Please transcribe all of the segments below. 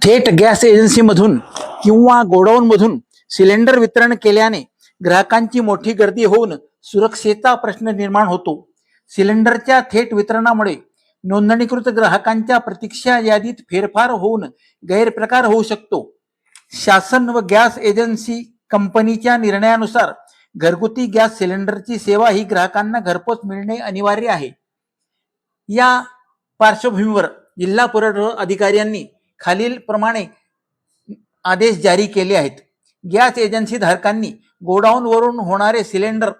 थेट गॅस एजन्सीमधून किंवा गोडाऊनमधून सिलेंडर वितरण केल्याने ग्राहकांची मोठी गर्दी होऊन सुरक्षेचा प्रश्न निर्माण होतो. सिलेंडरच्या थेट वितरणामुळे नोंदणीकृत ग्राहकांच्या प्रतीक्षा यादीत फेरफार होऊन गैरप्रकार होऊ शकतो. शासन व गॅस एजन्सी कंपनीच्या निर्णयानुसार घरगुती गॅस सिलेंडरची सेवा ही ग्राहकांना घरपोच मिळणे अनिवार्य आहे. या पार्श्वभूमीवर जिल्हा पुरवठा अधिकाऱ्यांनी खालील प्रमाणे आदेश जारी केले आहेत. गॅस एजन्सी धारकांनी गोडाऊनवरून होणारे सिलेंडर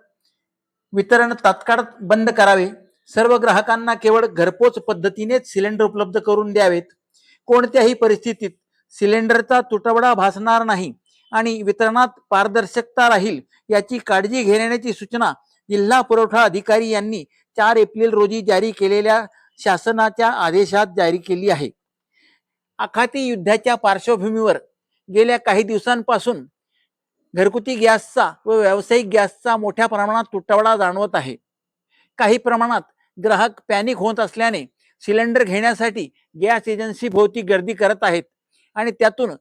वितरण तात्काळ बंद करावे. सर्व ग्राहकांना केवळ घरपोच पद्धतीनेच सिलेंडर उपलब्ध करून द्यावेत. कोणत्याही परिस्थितीत सिलेंडरचा तुटवडा भासणार नाही आणि वितरणात पारदर्शकता राहील याची काळजी घेण्याची सूचना जिल्हा पुरवठा अधिकारी यांनी 4 एप्रिल रोजी जारी केलेल्या शासनाच्या आदेशात जारी केली आहे. आखाती युद्धाच्या पार्श्वभूमीवर गेल्या काही दिवसांपासून घरगुती गॅसचा व व्यावसायिक गॅसचा मोठ्या प्रमाणात तुटवडा जाणवत आहे. काही प्रमाणात ग्राहक पॅनिक होत असल्याने सिलेंडर घेण्यासाठी गॅस एजन्सी भोवती गर्दी करत आहेत आणि त्यातून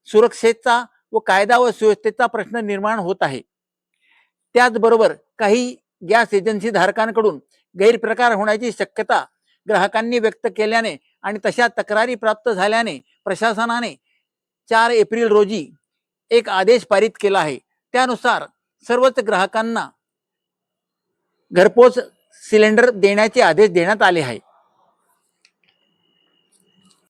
सुरक्षेचा व कायदा व सुव्यवस्थेचा प्रश्न निर्माण होत आहे. त्याचबरोबर काही गॅस एजन्सी धारकांकडून गैरप्रकार होण्याची शक्यता ग्राहकांनी व्यक्त केल्याने आणि तशा तक्रारी प्राप्त झाल्याने प्रशासनाने 4 एप्रिल रोजी एक आदेश पारित केला आहे. त्यानुसार सर्वच ग्राहकांना घरपोच सिलेंडर देण्याचे आदेश देण्यात आले आहे.